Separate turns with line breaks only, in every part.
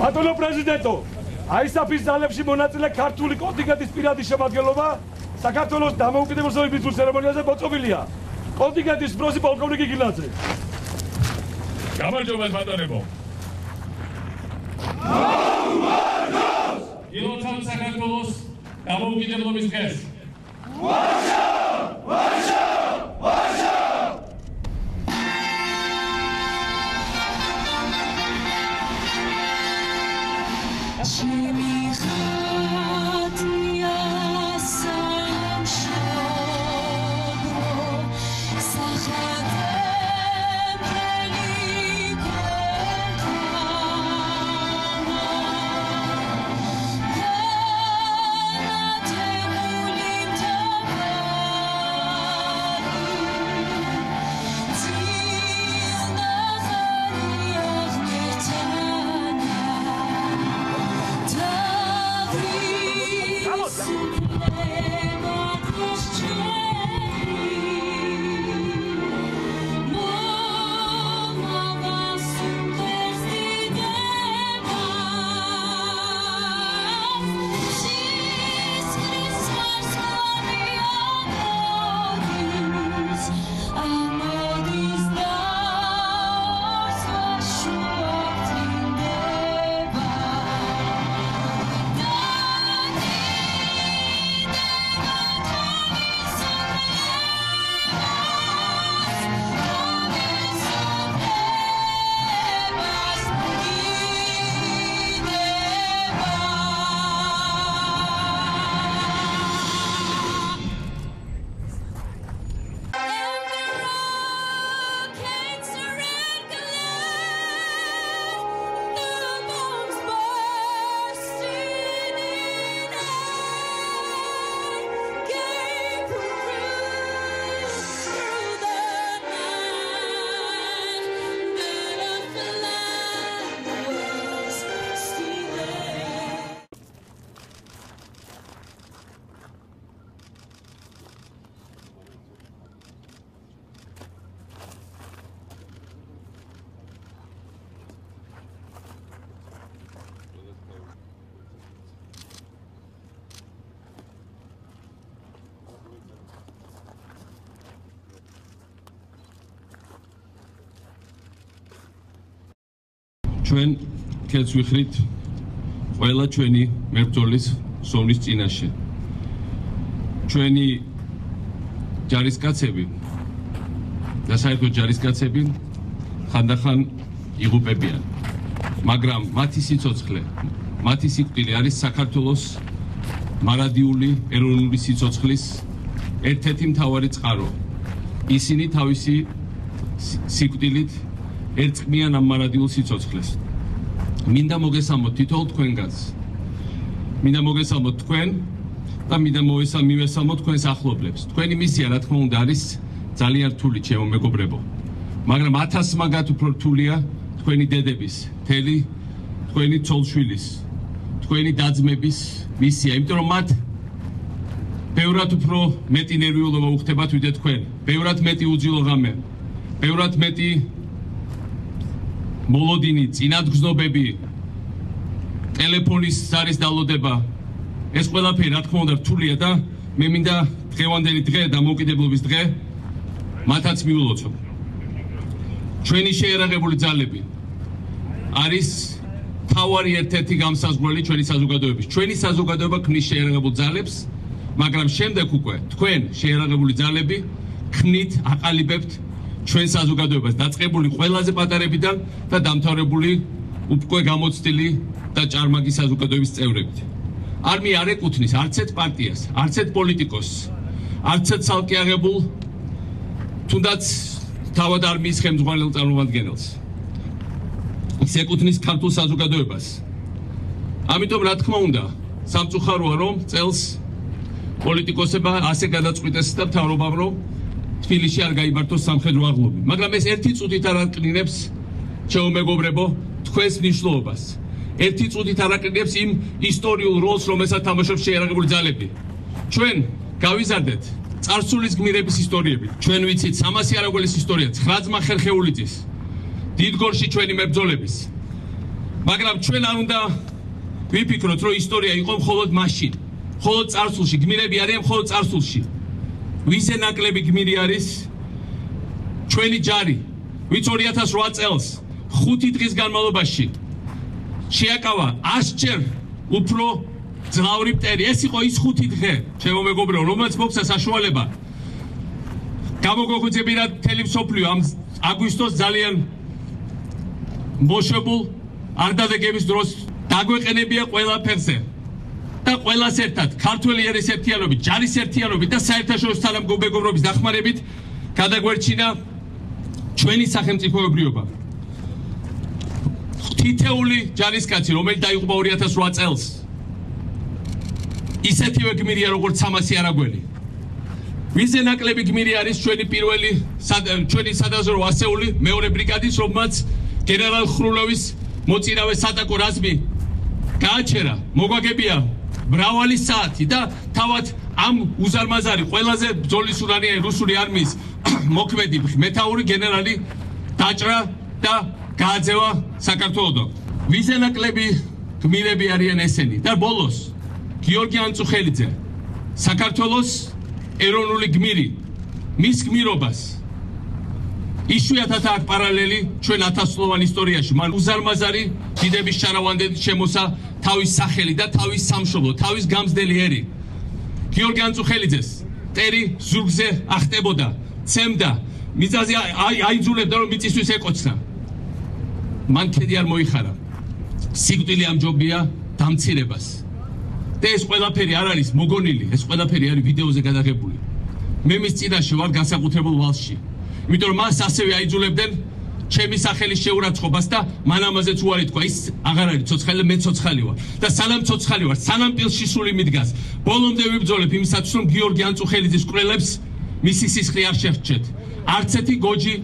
ბატონო პრეზიდენტო, აისაფის ძალებში მონაწილე ქართული კონტინგენტის პირადი შემადგენლობა საქართველოს დამოუკიდებლობის მისვლის ცერემონიაზე მოწყობილია. კონტინგენტის პროსი პოლკოვნიკი გილაძე.
გამარჯობა ბატონებო. ილოცავ საქართველოს დამოუკიდებლობის დღეს. ვაჟა! ვაჟა! ვაჟა!
ჩვენ ქეთს ვიხრით ყველა ჩვენი მებრძოლის სოვნის წინაშე. ჩვენი ჯარისკაცები და საერთოდ ჯარისკაცები ხანდახან იღუპებიან, მაგრამ მათი სიცოცხლე, მათი სიკვდილი არის საქართველოს მარადიული ეროვნული სიცოცხლის ერთ-ერთი მთავარი წყარო. ისინი თავისი სიკვდილით ერწყმიან ამ მარადიულ სიცოცხლეს. მინდა მოგესალმოთ თითოეულ თქვენგანს. მინდა მოგესალმოთ თქვენ და მინდა მივესალმოთ თქვენს ახლობლებს. თქვენი მისია, რა თქმა უნდა, არის ძალიან რთული, ჩემო მეგობრებო. მაგრამ 1000 მაგათ უფრო რთულია თქვენი დედების, მთელი თქვენი ცოლშვილის, თქვენი დაძმების მისია, იმიტომ რომ მათ ბევრად უფრო მეტი ნერვიულობა უხდებათ ვიდრე თქვენ. ბევრად მეტი უძილო ღამე, ბევრად მეტი მოლოდინი, წინადგზნობები, ტელეფონის ზარის დალოდება, ეს ყველაფერი რა თქმა უნდა რთულია და მე მინდა დღევანდელი დღე დამოუკიდებლობის დღე მათაც მიულოცო. ჩვენი შეიარაღებული ძალები არის მთავარი ერთ-ერთი გამსაზღვრელი ჩვენი საზოგადოების. ჩვენი საზოგადოება ქმნის შეიარაღებულ ძალებს, მაგრამ შემდეგ უკვე თქვენ შეიარაღებული ძალები ქმნით, აყალიბებთ ჩვენ საზოგადოებას, დაწყებული ყველაზე პატარებიდან და დამთავრებული უკვე გამოცდილი და ჭარმაგი საზოგადოების წევრებით. არმია არ ეკუთვნის არც ერთ პარტიას, არც ერთ პოლიტიკოსს, არც ერთ ცალკე აღებულ თუნდაც თავად არმიის ხელმძღვანელ წარმომადგენელს. ის ეკუთვნის ქართულ საზოგადოებას. ამიტომ რა თქმა უნდა, სამწუხაროა რომ წელს პოლიტიკოსებმა ასე გადაწყვიტეს და მთავრობამ რომ თბილისში არ გაიმართოს სამხედრო აღლუმი. მაგრამ ეს ერთი წუთით არ აკნინებს, ჩემო მეგობრებო, თქვენს მნიშვნელობას. ერთი წუთით არ აკრიტიკებს იმ ისტორიულ როლს, რომელსაც თამაშობს შეიარაღებული ძალები. ჩვენ გავიზარდეთ წარსულის გმირების ისტორიები. ჩვენ ვიცით სამასი არაგველის ისტორია, 9 ძმა ხერხეულიძის, დიდგორში ჩვენი მებრძოლების. მაგრამ ჩვენ არ უნდა ვიფიქროთ, რომ ისტორია იყო მხოლოდ მაშინ, მხოლოდ წარსულში, გმირები არიან მხოლოდ წარსულში. ვიზე ნაკლები გმირი არის ჩვენი ჯარი, ვიც 2008 წელს 5 დღის განმავლობაში შეაკავა 100-ჯერ უფრო ძღავრი მტერი. ეს იყო ის 5 დღე, ჩემო მეგობრებო, რომელიც მოგვცა საშუალება გამოგვეღვიძებინათ მთელი მსოფლიო ამ აგვისტოს ძალიან მოშებულ არდადეგების დროს დაგვეყენებია ყველაფერზე და ყველას ერთად ქართველი ერის ერთიანობით, ჯარის ერთიანობით და საერთაშორისო თანამეგობრობის დახმარებით გადაგვერჩინა ჩვენი სახელმწიფოებრიობა. თითეული ჯარისკაცი, რომელიც დაიღუპა 2008 წელს, ისეთივე გმირია, როგორც სამასი არაგველი. ვიზე ნაკლები გმირი არის ჩვენი პირველი ჩვენი სადაზვერვო ასეული მეორე ბრიგადის, რომელმაც გენერალ ხრულოვის მოწინავე სატაკო რაზმი გააჩერა. მოგვაგებია მრავალი საათი და თავად ამ უზარმაზარი ყველაზე ბრძოლისურანია რუსული არმიის მოქმედი მეთაური გენერალი დაჭრა და გააძევა საქართველოდან. ვიზე ნაკლები გმირები არიან ესენი და ბოლოს გიორგი ანწუხელიძე, საქართველოს ეროვნული გმირი, მის გმირობას იშვიათად აქვს პარალელი ჩვენ 1000-წლოვან ისტორიაში. მან უზარმაზარი დიდების ჩარავანდებით შემოსა თავის სახელი და თავის სამშობლო, თავის გამზდელი ერი. გიორგი ანწუხელიძეს მტერი ზურგზე ახტებოდა, ცემდა, მიწაზე აიძულებდა, რომ მიწისთვის ეკოცნა. მან ქედი არ მოიხარა. სიკვდილი ამჯობია დამცირებას. და ეს ყველაფერი არ არის მოგონილი, ეს ყველაფერი არის ვიდეოზე გადაღებული. მე მის წინაშე ვარ განსაკუთრებულ ვალსში. იმიტომ რომ მას ასევე აიძულებდნენ ჩემი სახელის შეურაცხყოფას და მან ამაზეც უარი თქვა. ის აღარ არის ცოცხალი და მე ცოცხალი ვარ. და სანამ ცოცხალი ვარ, სანამ პილში სული მიდგას, ბოლომდე ვიბრძოლებ იმისათვის, რომ გიორგი ანწუხელიძის კვლელებს მისი სისხლი არ შეჰრჩეთ. არც ერთი გოჯი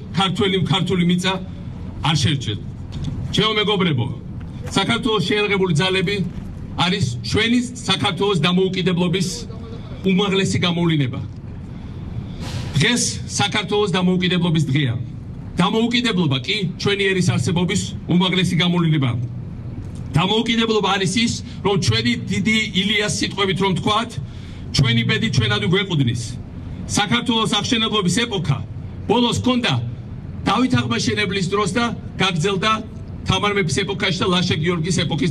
ქართული მიწა არ შეჰრჩეთ. ჩემო მეგობრებო, საქართველოს შეიარაღებული ძალები არის ჩვენი საქართველოს დამოუკიდებლობის უმაღლესი გამოვლინება. დღეს საქართველოს დამოუკიდებლობის დღეა. დამოუკიდებლობა კი ჩვენი ერის არსებობის უმაღლესი გამოვლინება. დამოუკიდებლობა არის ის, რომ ჩვენი დიდი ილიას სიტყვებით რომ თქვათ, ჩვენი ბედი ჩვენად გვეყუდნის. საქართველოს აღშენებლობის ეპოქა ბოლოს ჰქონდა დავით აღმაშენებლის დროს და გაგრძელდა თამარ მეფის ეპოქაში და ლაშა გიორგის ეპოქის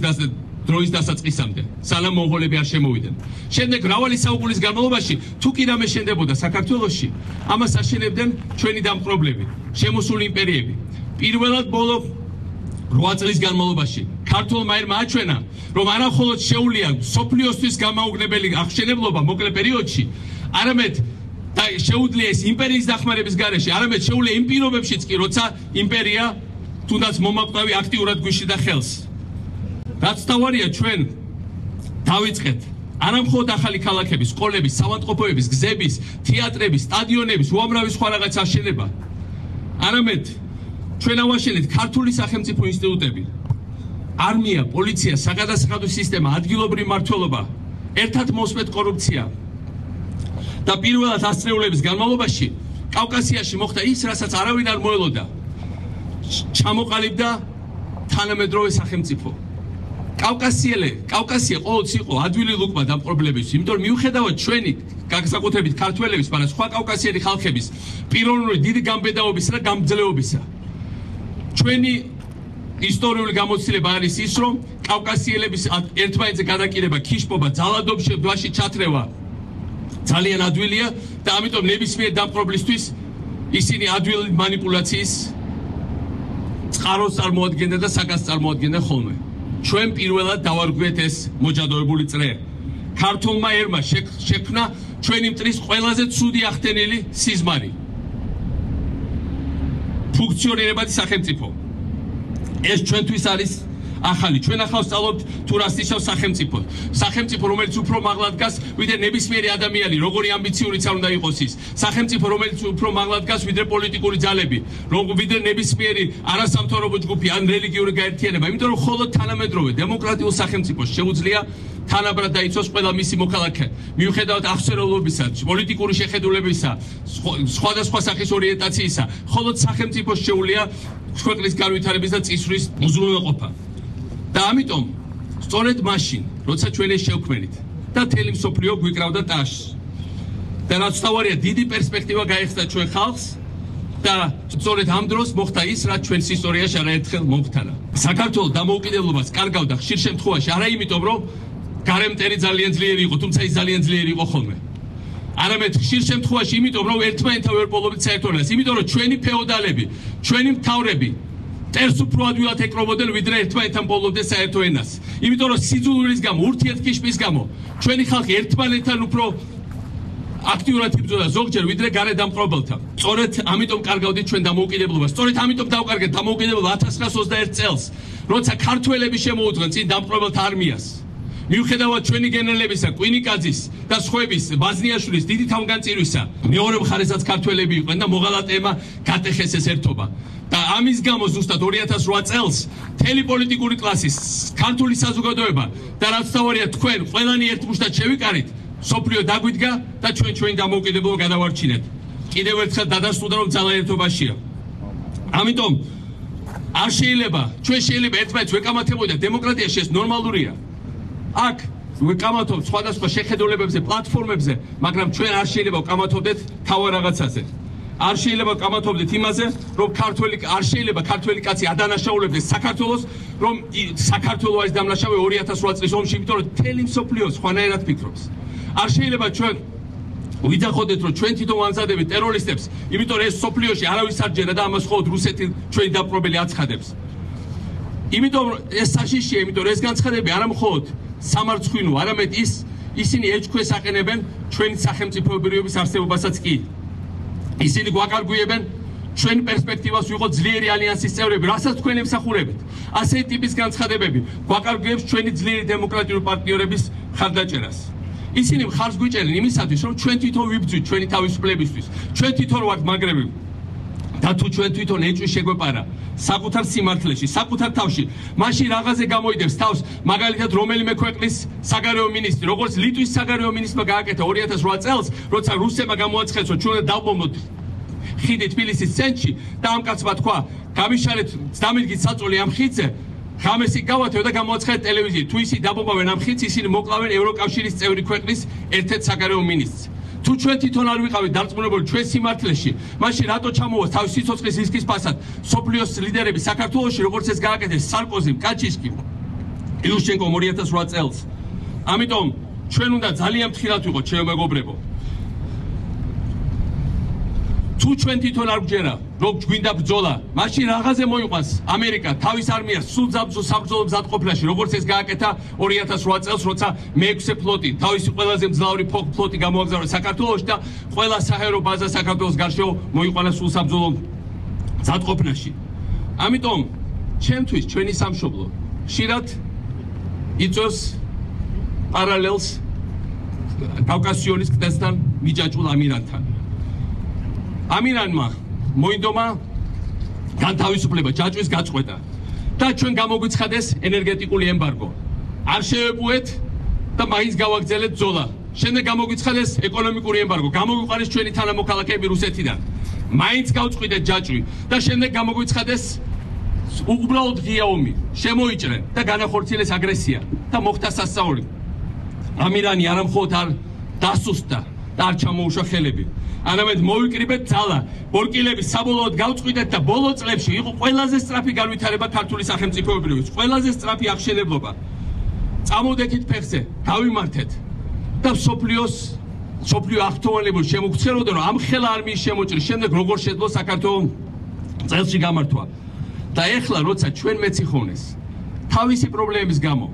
დროის დასაწყისამდე, სანამ მონღოლები არ შემოვიდნენ. შემდეგ მრავალი საუკუნის განმავლობაში თუ კი რამე შენდებოდა საქართველოში, ამას აშენებდნენ ჩვენი დამპყრობლები, შემოსული იმპერიები. პირველად ბოლო 8 წლის განმავლობაში ქართულმა ერმა აჩვენა, რომ არა მხოლოდ შეუძლია სოფლიოსთვის გამაუგნებელი აღშენებლობა მოკლე პერიოდში, არამედ და შეუძლია ეს იმპერიის დახმარების გარეშე, არამედ შეუძლია იმ პირობებშიც კი, როცა იმპერია თუნდაც მომაკვდავი აქტიურად გვიშლიდა ხელს. რაც თავარია ჩვენ დავიწყეთ არა მხოლოდ ახალი ქალაქების, სკოლების, საავადმყოფოების, გზების, თეატრების, სტადიონების, უამრავი სხვა რაღაც აშენება. არამედ ჩვენ ავაშენეთ ქართული სახელმწიფო ინსტიტუტები, არმია, პოლიცია, საგადასახადო სისტემა, ადგილობრივი მმართველობა, ერთად მოსმეთ კორუფცია. და პირველად 100 წლების განმავლობაში კავკასიაში მოხდა ის, რასაც არავინ არ მოელოდა. ჩამოყალიბდა თანამედროვე სახელმწიფო. კავკასია ყოველთვის იყო ადვილი ლუკმა დამპყრობლებისთვის, იმიტომ რომ მიუხედავად ჩვენი განსაკუთრებით ქართველების, მაგრამ სხვა კავკასიელი ხალხების პიროვნული დიდი გამბედაობისა და გამძლეობისა. ჩვენი ისტორიული გამოცდილება არის ის, რომ კავკასიელების ერთმანეთზე გადაკიდება, ქიშპობა, ძალადობში ჩათრევა ძალიან ადვილია და ამიტომ ნებისმიერ დამპყრობლისთვის ისინი ადვილი მანიპულაციის წყაროს წარმოადგენდა და საგანს წარმოადგენდა ხოლმე. ჩვენ პირველად დავარგვიეთ ეს მოჯადოებული წრე. ქართულმა ერმა შექმნა ჩვენი მტრის ყველაზე ცუდი ახდენილი სიზმარი. ფუნქციონირებადი სახელმწიფო. ეს ჩვენთვის არის ახალი ჩვენ ახლა ვსწავლობთ თუ რას ნიშნავს სახელმწიფო. სახელმწიფო რომელიც უფრო მაღლა დგას ვიდრე ნებისმიერი ადამიანი, როგორი ამბიციურიც არ უნდა იყოს ის. სახელმწიფო რომელიც უფრო მაღლა დგას ვიდრე პოლიტიკური ძალები, ვიდრე ნებისმიერი არასამთავრობო ჯგუფი ან რელიგიური გაერთიანება, იმიტომ რომ მხოლოდ თანამედროვე დემოკრატიულ სახელმწიფოს შეუძლია თანაბრად დაიცვას ყველა მისი მოქალაქე. მიუხედავად აღწერილობისა, პოლიტიკური შეხედულებისა, სხვადასხვა სახის ორიენტაციისა, მხოლოდ სახელმწიფოს შეუძლია ქვეყნის განვითარების და წისვლის უზრუნველყოფა. და ამიტომ სწორედ მაშინ, როცა ჩვენ ეს შევქმნით და მთელი მსოფლიო გვიკრავდა ტაშს. და რაც თავარია დიდი პერსპექტივა გაიხსნა ჩვენ ხალხს და სწორედ ამ დროს მოხდა ის, რაც ჩვენს ისტორიაში არაერთხელ მომხდარა. საქართველოს დამოუკიდებლობას კარგავდა ხშირ შემთხვევაში არა იმიტომ, რომ გარემტერი ძალიან ძლიერი იყო, თუმცა ის ძალიან ძლიერი იყო ხოლმე. არამედ ხშირ შემთხვევაში იმიტომ, რომ ერთმანეთთან ვერ პოულობდით საერთო ენას, იმიტომ რომ ჩვენი ფეოდალები, ჩვენი მთავრები წერს უფრო ადვილად ეკრობოდნენ, ვიდრე ერთმანეთთან პოულობდნენ საერთო ენას. იმიტომ რომ სიძულვილის გამო, ურთიერთკიშვის გამო, ჩვენი ხალხი ერთმანეთთან უფრო აქტიურად იბრძოდა ზოგჯერ ვიდრე გარედამპყრობელთან. სწორედ ამიტომ კარგავდით ჩვენ დამოუკიდებლობას. სწორედ ამიტომ დავკარგეთ დამოუკიდებლობა 1921 წელს, როცა ქართველები შემოუძღენ წინ დამპყრობელთა არმიას. მიუხედავად ჩვენი გენერლებისა, კვინიკაძის და სხვების, ბაზნიაშვილის დიდი თავგანწირვისა, მეორე მხარესაც ქართველები იყვნენ და მოღალატეებმა გატეხეს ეს ერთობა. და ამის გამო ზუსტად 2008 წელს მთელი პოლიტიკური კლასის, ქართული საზოგადოება და რაც თავარია თქვენ ყველანი ერთმუშტად შევიკარით, სოფლიო დაგვიდგა და ჩვენი დამოუკიდებლობა გადავარჩინეთ. კიდევ ერთხელ დადასტურდა რომ ძალა ერთობაშია. ამიტომ არ შეიძლება, ჩვენ შეიძლება ერთმანეთს ვეკამათებოდეთ და დემოკრატიაში ეს ნორმალურია. აქ ვეკამათობთ სხვადასხვა შეხედულებებზე, პლატფორმებზე, მაგრამ ჩვენ არ შეიძლება ვკამათობდეთ თავარ რაღაცაზე. არ შეიძლება ვკამათობდეთ იმაზე, რომ არ შეიძლება ქართველი კაცი ადანაშაულებდეს საქართველოს, რომ საქართველო არის დამნაშავე 2008 წლის ომში, იმიტომ რომ მთელი მსოფლიო სხვანაირად ფიქრობს. არ შეიძლება ჩვენ ვიძახოდეთ, რომ ჩვენ თვითონ ვამზადებით ტერორისტებს, იმიტომ რომ ეს მსოფლიოში არავის არ ჯერა და ამას მხოლოდ რუსეთი ჩვენი დაპყრობელი აცხადებს. იმიტომ ეს საშიშია, იმიტომ რომ ეს განცხადები არა მხოლოდ სამარცხვინო, არამედ ისინი ეჭქვეს აყენებენ ჩვენი სახელმწიფოებრიობის არსებობასაც კი. ისინი გვაკარგვიებენ ჩვენ პერსპექტივას ვიყოთ ძლიერი ალიანსის წევრები, რასაც თქვენ ემსახურებით. ასეთი ტიპის განცხადებები გვაკარგვიებს ჩვენი ძლიერი დემოკრატიული პარტნიორების ხარდაჭერას. ისინი მხარს გვიჭერენ იმისათვის, რომ ჩვენ თვითონ ვიბრძვით ჩვენი თავისუფლებისთვის, ჩვენ თვითონ ვართ მაგრები. და თუ ჩვენ თვითონ ეჭვი შეგვეპარა საკუთარ სიმართლეში, საკუთარ თავში, მაშინ რაღაცე გამოიდევს თავს, მაგალითად რომელიმე ქვეყნის საგარეო მინისტრი, როგორც ლიტვის საგარეო მინისტრმა გააკეთა 2008 წელს, როცა რუსებმა გამოაცხადეს, რომ ჩვენ უნდა დავბომბოთ ხიდი თბილისის ცენტრში და ამ კაცმა თქვა, გამიშალეთ დამირგით საწოლი ამ ხიდზე, ღამესი გავათეო და გამოაცხადეთ ტელევიზიით, თუ ისინი დაბომბავენ ამ ხიდს, ისინი მოკლავენ ევროკავშირის წევრი ქვეყნის ერთ-ერთ საგარეო მინისტრს. თუ ჩვენ თვითონ არ ვიყავით დარწმუნებული ჩვენ სიმართლეში, მაშინ რატო ჩამოვას თავის სიცოცხლის რისკის ფასად სოფლიოს ლიდერები საქართველოში, როგორც ეს გააკეთეს სარკოზიმ, კაჩინსკიმ, იუშჩენკომ 2008 წელს. ამიტომ ჩვენ უნდა ძალიან ფრთხილად ვიყოთ, ჩემო მეგობრებო. თუ ჩვენ თვითონ არ გვჯერა, რომ გვინდა ბრძოლა, მაშინ რაღაცე მოიყვანს ამერიკა თავის არმიას სულ საბრძოლო მზადყოფნაში, როგორც ეს გააკეთა 2008 წელს, როცა მე-6 ფლოტი, თავისი ყველაზე მძლავრი ფლოტი გამოაგზავნა საქართველოში და ყველა საჰაერო ბაზა საქართველოს გარშემო მოიყვანა სულ საბრძოლო მზადყოფნაში. ამიტომ ჩემთვის ჩვენი სამშობლო ხშირად იწვევს პარალელს კავკასიონის კრებასთან მიჯაჭვულ ამირანთან. ამირანმა მოინდომა განთავისუფლება, ჯაჭვის გაწყვეტა და ჩვენ გამოგვიცხადეს ენერგეტიკული ემბარგო. არ შევებუეთ და მაინც გავაგრძელეთ ბრძოლა. შემდეგ გამოგვიცხადეს ეკონომიკური ემბარგო, გამოგვიყარეს ჩვენი თანამოქალაქეები რუსეთიდან. მაინც გავწყვიტეთ ჯაჭვი და შემდეგ გამოგვიცხადეს უბრალოდ ღია ომი. შემოიჭრენ და განახორციელეს აგრესია და მოხდა სასწაული. ამირანი არა მხოლოდ არ დასუსტდა და არ ჩამოუშვა ხელები. არამედ მოვიკრიბეთ ძალა, ბორკილები საბოლოოდ გავწყვიტეთ და ბოლო წლებში იყო ყველაზე სწრაფი განვითარება ქართული სახელმწიფოებრიობის, ყველაზე სწრაფი აღშენებლობა. წამოდექით ფეხზე, გავიმართეთ და სოფლიო აღთქმულებულ შემოგცეროდა, რომ ამ ხელა არმიის შემოჭრის შემდეგ როგორ შეძლო საქართველოს წელში გამართვა. და ეხლა როცა ჩვენ მეციხოვნეს თავისი პრობლემების გამო,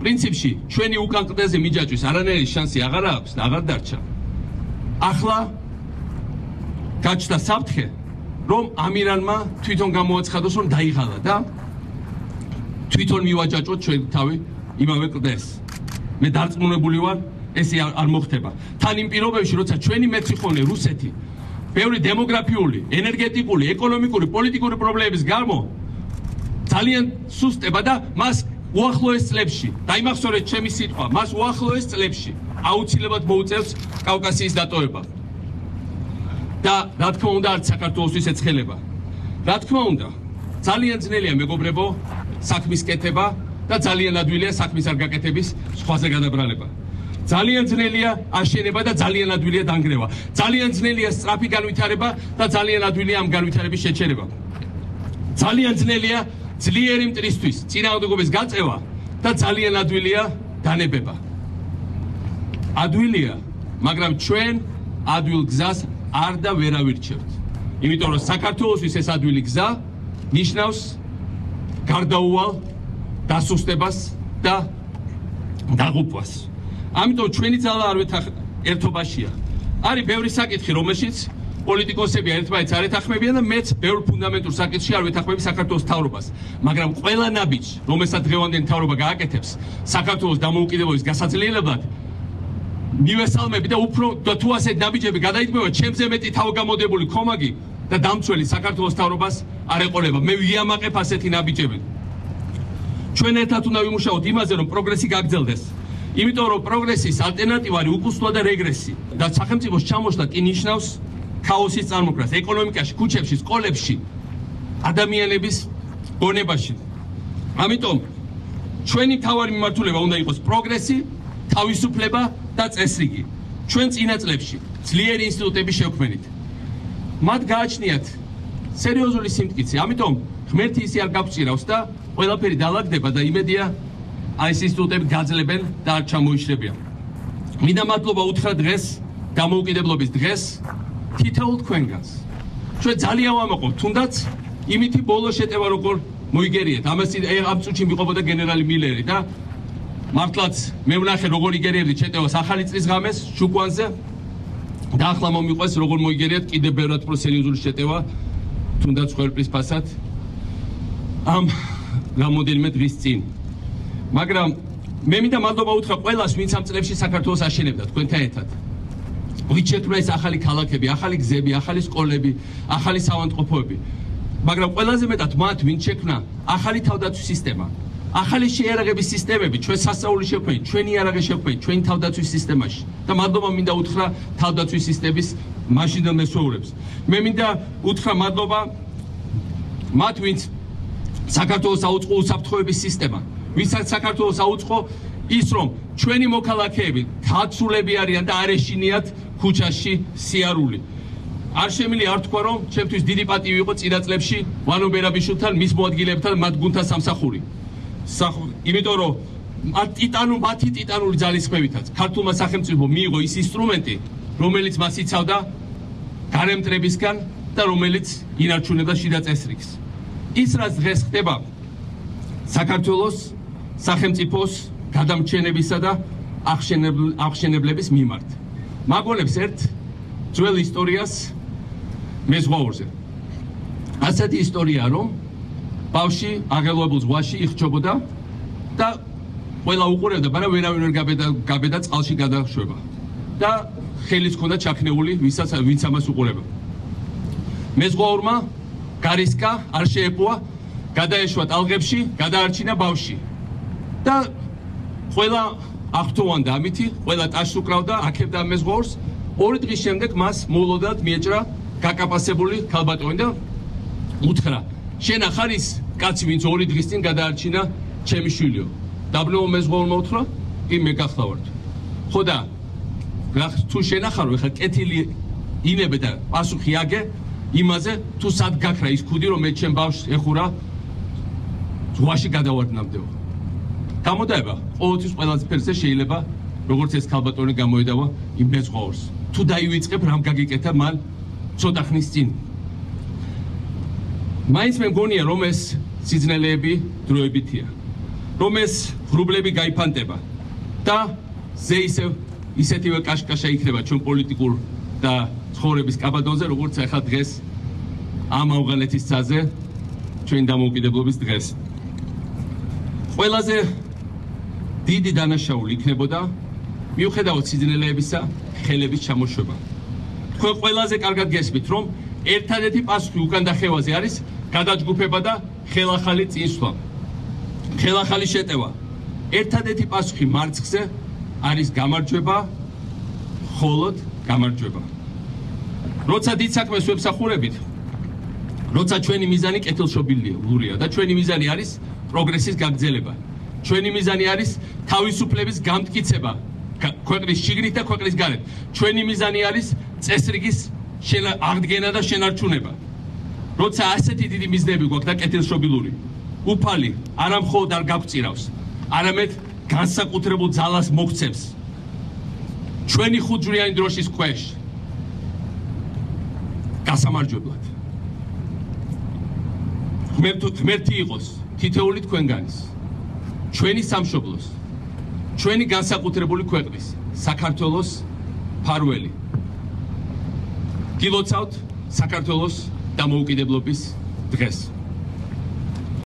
პრინციპში ჩვენი უკან კლდეზე მიჯაჭვის არანაირი შანსი აღარ აქვს და აღარ დარჩა. ახლა გაჩნდა საფრთხე, რომ ამირანმა თვითონ გამოაცხადოს, რომ დაიღალა და თვითონ მივაჯაჭოთ ჩვენ თავი იმავე კლდეს. მე დარწმუნებული ვარ, ეს არ მოხდება. თან იმ პირობებში, როცა ჩვენი მეცი ხონე რუსეთი, ბევრი დემოგრაფიული, ენერგეტიკული, ეკონომიკური, პოლიტიკური პრობლემების გამო ძალიან სუსტება და მას უახლოეს წლებში, დაიმახსოვრეთ ჩემი სიტყვა, მას უახლოეს წლებში აუცილებლად მოუწევს კავკასიის დატოვება. და რა თქმა უნდა, არც საქართველოსთვის ეცხელება. რა თქმა უნდა, ძალიან ძნელია მეგობრებო, საქმის კეთება და ძალიან ადვილია საქმის არ გაკეთების სხვაზე გადაბრალება. ძალიან ძნელია აშენება და ძალიან ადვილია დანგრევა. ძალიან ძნელია სწრაფი განვითარება და ძალიან ადვილია ამ განვითარების შეჩერება. ძალიან ძნელია ძლიერი მტრისთვის წინააღმდეგობის გაწევა და ძალიან ადვილია დანებება. ადვილია, მაგრამ ჩვენ ადვილ გზას არ და ვერ ავირჩევთ. იმიტომ რომ საქართველოსთვის ეს ადვილი გზა ნიშნავს გარდაუვალ დასუსტებას და დაღუპვას. ამიტომ ჩვენი ძალა არ ერთობაშია. არის ბევრი საკითხი, რომელშიც პოლიტიკოსები ერთმანეთს არ ეთანხმებიან და მეც ბევრ ფუნდამენტურ საკითხში არ ვეთანხმები საქართველოს მთავრობას. მაგრამ ყველა ნაბიჯს, რომელსაც დღევანდელი მთავრობა გააკეთებს საქართველოს დამოუკიდებლობის გასაძლიერებლად, მივესალმები და უფრო და თუ ასეთ ნაბიჯები გადაიდგმება, ჩემზე მეტი თავგამოდებული ხომაგი და დამცველი საქართველოს მთავრობას არ ეყოლება. მე ვიამაყებ ასეთი ნაბიჯები. ჩვენ ერთად უნდა ვიმუშაოთ იმაზე, რომ პროგრესი გაგრძელდეს. იმიტომ რომ პროგრესის ალტერნატივა არის უკუსლვა და რეგრესი და სახელმწიფოს ჩამოშლა კი ნიშნავს ქაოსის წარმოქმნას ეკონომიკაში, ქუჩებში, სკოლებში, ადამიანების გონებაში. ამიტომ ჩვენი მთავარი მიმართულება უნდა იყოს პროგრესი, თავისუფლება და წესრიგი. ჩვენ წინა წლებში ძლიერი ინსტიტუტების შექმნით. მათ გააჩნიათ სერიოზული სიმტკიცე, ამიტომ ღმერთი ისე არ გაგვწირავს და ყველაფერი დაალაგდება და იმედია აი ეს ინსტიტუტები გაძლებენ და არ ჩამოიშლებიან. მინდა მადლობა უთხრა დღეს, დამოუკიდებლობის დღეს თითოეულ თქვენგანს. ჩვენ ძალიან ვამაყობთ, თუნდაც იმითი ბოლო შეტევა როგორ მოიგერიეთ. ამას ამ წუთში მიყვებოდა გენერალი მილერი და მართლაც მე ვნახე როგორ იგერიებდით შეტევას ახალი წლის ღამეს შუკვანზე და ახლა მომიყვეს როგორ მოიგერიათ კიდევ ბევრად უფრო სერიოზული შეტევა თუნდაც ყველაფრის ფასად ამ რამოდენიმე დღის წინ. მაგრამ მე მინდა მადლობა უთხრა ყველას, ვინც ამ წლებში საქართველოს აშენებდა თქვენთან ერთად. ვინც შექმნა ეს ახალი ქალაქები, ახალი გზები, ახალი სკოლები, ახალი საავადმყოფოები. მაგრამ ყველაზე მეტად მათ, ვინც შექმნა ახალი თავდაცვის სისტემა, ახალი შეიარაღების სისტემები, ჩვენ სასწაული შექმნით, ჩვენი იარაღი შექმნით, ჩვენი თავდაცვის სისტემაში. და მადლობა მინდა უთხრა თავდაცვის სისტემის მაშინდელ მესვეურებს. მე მინდა უთხრა მადლობა მათ, ვინც საქართველოს აუწყო უსაფრთხოების სისტემა. ვისაც საქართველოს აუწყო ის, რომ ჩვენი მოქალაქეები დაცულები არიან და არ ეშინიათ ქუჩაში სიარული. არ შემიძლია არ თქვა, რომ ჩემთვის დიდი პატივი იყო წინა წლებში ვანო ბერაბიშვილთან, მის მოადგილებთან, მათ გუნდთან სამსახური. იმიტომ რომ მათი ტიტანური ძალისხმევითაც ქართულმა სახელმწიფომ მიიღო ის ინსტრუმენტი, რომელიც მას იცავდა გარემტრებისგან და რომელიც ინარჩუნებდა შიდა წესრიგს. ის რაც დღეს ხდება საქართველოს სახელმწიფოს გადამრჩენებისა და აღშენებლების მიმართ. მაგონებს ერთ ძველ ისტორიას მეზღვაურზე. ასეთი ისტორია, რომ ბავში აღელვებულ ზღვაში იხჩობოდა და ყველა უყურებდა, მაგრამ ვერავინ ვერ გაბედა წყალში გადაშვება. და ხელიც ჰქონდა ჩაქნეული, ვინც ამას უყურება. მეზღვაურმა გარისკა არ შეეპოვა, გადაეშვა ტალღებში, გადაარჩინა ბავში. და ყველა აღთოვანდა ამითი, ყველა ტაშს უკრავდა, აქებდა მეზღვაურს. 2 დღის შემდეგ მას მოულოდნელად მიეჭრა გაკაპასებული ქალბატონი და უთხრა: შენ ახარ ის კაცი, ვინც 2 დღის წინ გადაარჩინა ჩემი შვილიო. დაბნეულ მეზღვაურმა უთხრა: კი, მე გახლავართ. ხო და თუ შენ ახარო, ეხლა კეთილი ინებე და პასუხი აგე იმაზე, თუ სად გაქრა ის ქუდი, რომ მე ჩემ ბავშვს ეხურა ზღვაში გადავარდნამდეო. გამოდაება ყოველთვის ყველაზე ფერზე შეიძლება, როგორც ეს ქალბატონი გამოედავა იმ მეზღვაურს. თუ დაივიწყებ, რამ გაგიკეთა მან ცოტა ხნის წინ. მაინც მე მგონია, რომ ეს სიძნელეები დროებითია, რომ ეს ღრუბლები გაიფანტება და ისეთივე კაშკაშა იქნება ჩვენ პოლიტიკურ და ცხოვრების კაბადონზე, როგორც ახლა დღეს ამ ავღანეთის ცაზე ჩვენ დამოუკიდებლობის დღეს. ყველაზე დიდი დანაშაული იქნებოდა მიუხედავად სიძნელეებისა ხელების ჩამოშვება. თქვენ ყველაზე კარგად გესმით, რომ ერთადერთი პასუხი უკან დახევაზე არის გადაჯგუფება და ხელახალი წინსვლა. ხელახალი შეტევა. ერთადერთი პასუხი მარცხზე არის გამარჯვება, მხოლოდ გამარჯვება. როცა დიდ საქმეს ვემსახურებით, როცა ჩვენი მიზანი კეთილშობილია და ჩვენი მიზანი არის პროგრესის გაგრძელება. ჩვენი მიზანი არის თავისუფლების გამტკიცება ქვეყნის შიგნით და ქვეყნის გარეთ. ჩვენი მიზანი არის წესრიგის აღდგენა და შენარჩუნება. როცა ასეთი დიდი მიზნები გვაქვს და კეთილშობილური, უფალი არა მხოლოდ არ გაგვწირავს, არამედ განსაკუთრებულ ძალას მოგცემს. ჩვენი ხუთჯვარიანი დროშის ქვეშ გასამარჯვებლად. ღმერთი იყოს თითოეული თქვენგანის, ჩვენი სამშობლოს, ჩვენი განსაკუთრებული ქვეყნის, საქართველოს ფარველი. გილოცავთ საქართველოს დამოუკიდებლობის დღეს.